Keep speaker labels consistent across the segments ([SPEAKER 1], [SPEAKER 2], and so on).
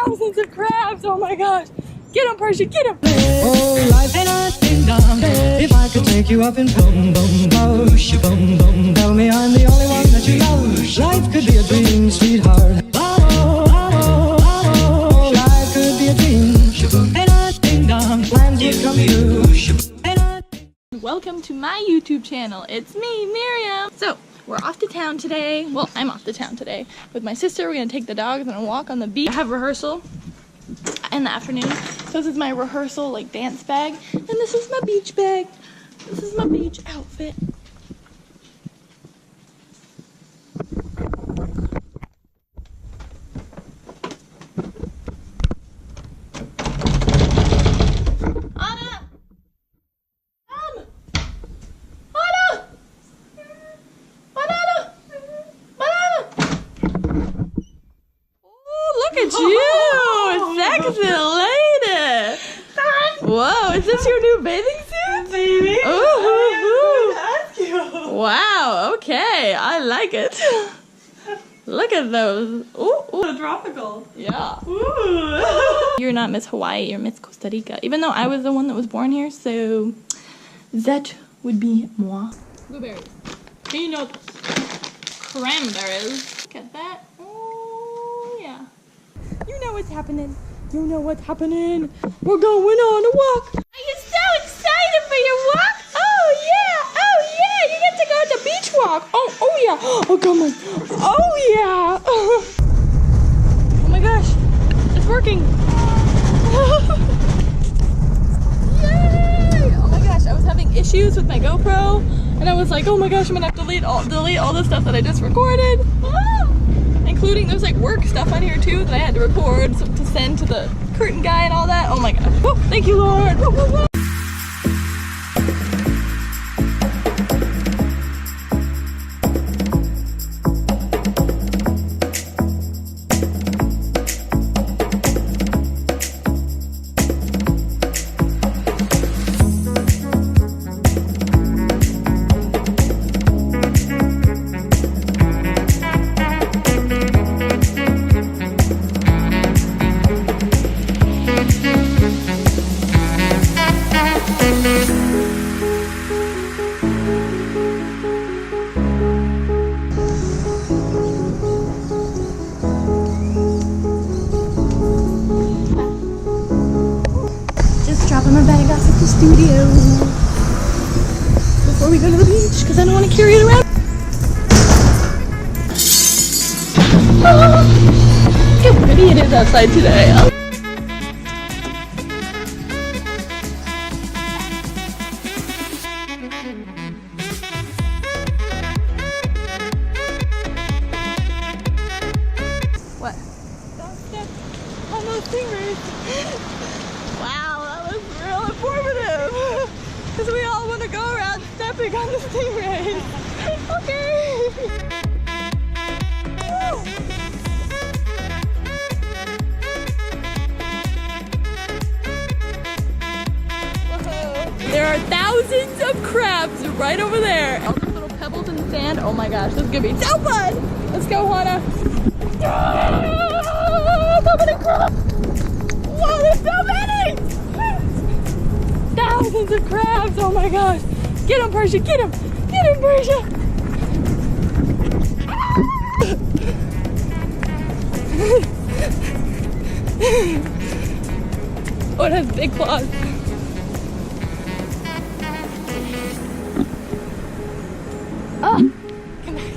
[SPEAKER 1] thousands of crabs. Oh my gosh. Get him, Persia, get him.
[SPEAKER 2] Oh, life ain't a ding-dong. If I could take you up in boom, boom, boom, boom, boom, tell me I'm the only one that you love. Life could be a dream, sweetheart. Oh, oh, oh, oh. Life could be a dream. Ain't a ding-dong. Plans would come true.
[SPEAKER 1] Welcome to my YouTube channel. It's me, Miriam. So, we're off to town today. Well, I'm off to town today with my sister. We're gonna take the dogs on a walk on the beach. I have rehearsal in the afternoon. So this is my rehearsal, like, dance bag. And this is my beach bag. This is my beach outfit. Whoa, is this your new bathing suit?
[SPEAKER 3] Baby.
[SPEAKER 1] Ooh, wow, okay, I like it. Look at those. Ooh, ooh.
[SPEAKER 3] So tropical.
[SPEAKER 1] Yeah.
[SPEAKER 3] Ooh.
[SPEAKER 1] You're not Miss Hawaii, you're Miss Costa Rica. Even though I was the one that was born here, so that would be moi. Blueberries, peanuts, cranberries. Look at that. Oh, yeah. You know what's happening. You know what's happening. We're going on a walk. Are you so excited for your walk? Oh yeah, oh yeah. You get to go on the beach walk. Oh yeah. Oh come on. Oh yeah. Oh my gosh, it's working. Yay! Oh my gosh, I was having issues with my GoPro, and I was like, oh my gosh, I'm gonna have to delete all the stuff that I just recorded. Including there's like work stuff on here too that I had to record to send to the curtain guy and all that. Oh my gosh. Woo, thank you, Lord. Woo, woo, woo. Dropping my bag off at the studio before we go to the beach because I don't want to carry it around. Oh, look how pretty it is outside today. Oh. What? Don't step on those stingrays. Wow, that was real informative. Because we all want to go around stepping on the stingrays. Okay. Whoa. There are thousands of crabs right over there. All those little pebbles in the sand. Oh my gosh, this is going to be so fun. Let's go, Juana. So many crabs. Whoa, there's so many! Thousands of crabs! Oh my gosh! Get him, Persia! Get him! Get him, Persia! Oh, it has big claws. Oh! Come back.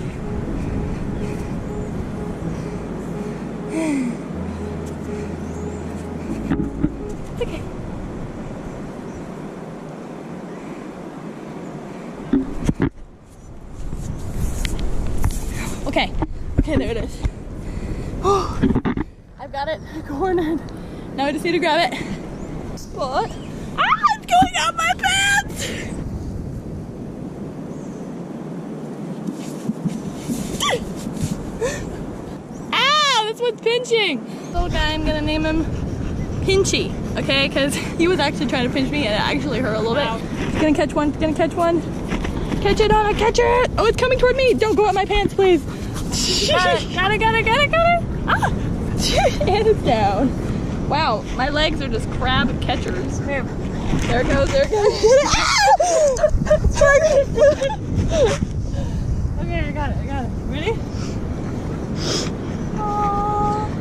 [SPEAKER 1] Okay. Okay, there it is. Oh, I've got it cornered. Now I just need to grab it. What? Ah, it's going out my pants! Ah, this one's pinching. Little guy, I'm gonna name him Pinchy, okay? Because he was actually trying to pinch me and it actually hurt a little bit. He's gonna catch one, gonna catch one. Catch it, Anna, catch it! Oh, it's coming toward me! Don't go up my pants, please! Got it! Ah! Hands down. Wow, my legs are just crab catchers. There it goes, there it goes. Okay, I got it. Ready?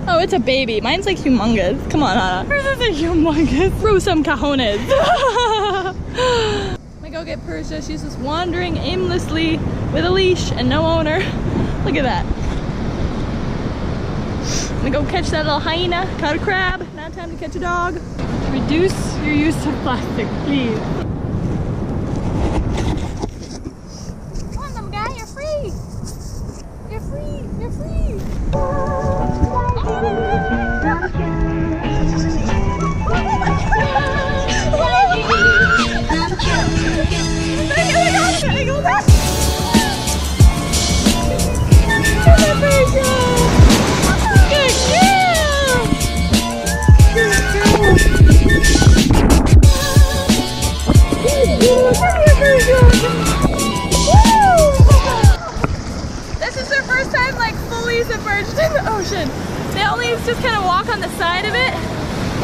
[SPEAKER 1] Oh, it's a baby. Mine's like humongous. Come on, Anna. Hers is a humongous. Throw some cojones. I'm gonna go get Persia. She's just wandering aimlessly with a leash and no owner. Look at that. I'm gonna go catch that little hyena. Caught a crab. Now time to catch a dog. Reduce your use of plastic, please. Come on, little guy. You're free. You're free. You're free. This is their first time like fully submerged in the ocean. They only just kind of walk on the side of it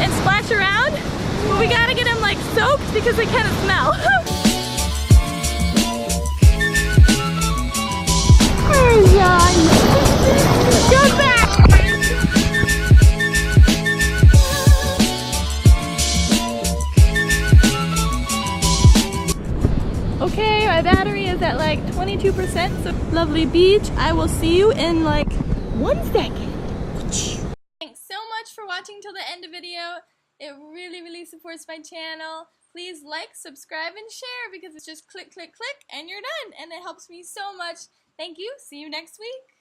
[SPEAKER 1] and splash around. But we gotta get them like soaked because they kind of smell. Come back! Okay, my battery is at like 22%, so lovely beach. I will see you in like 1 second. Thanks so much for watching till the end of the video. It really supports my channel. Please like, subscribe, and share because it's just click, click, click, and you're done. And it helps me so much. Thank you. See you next week.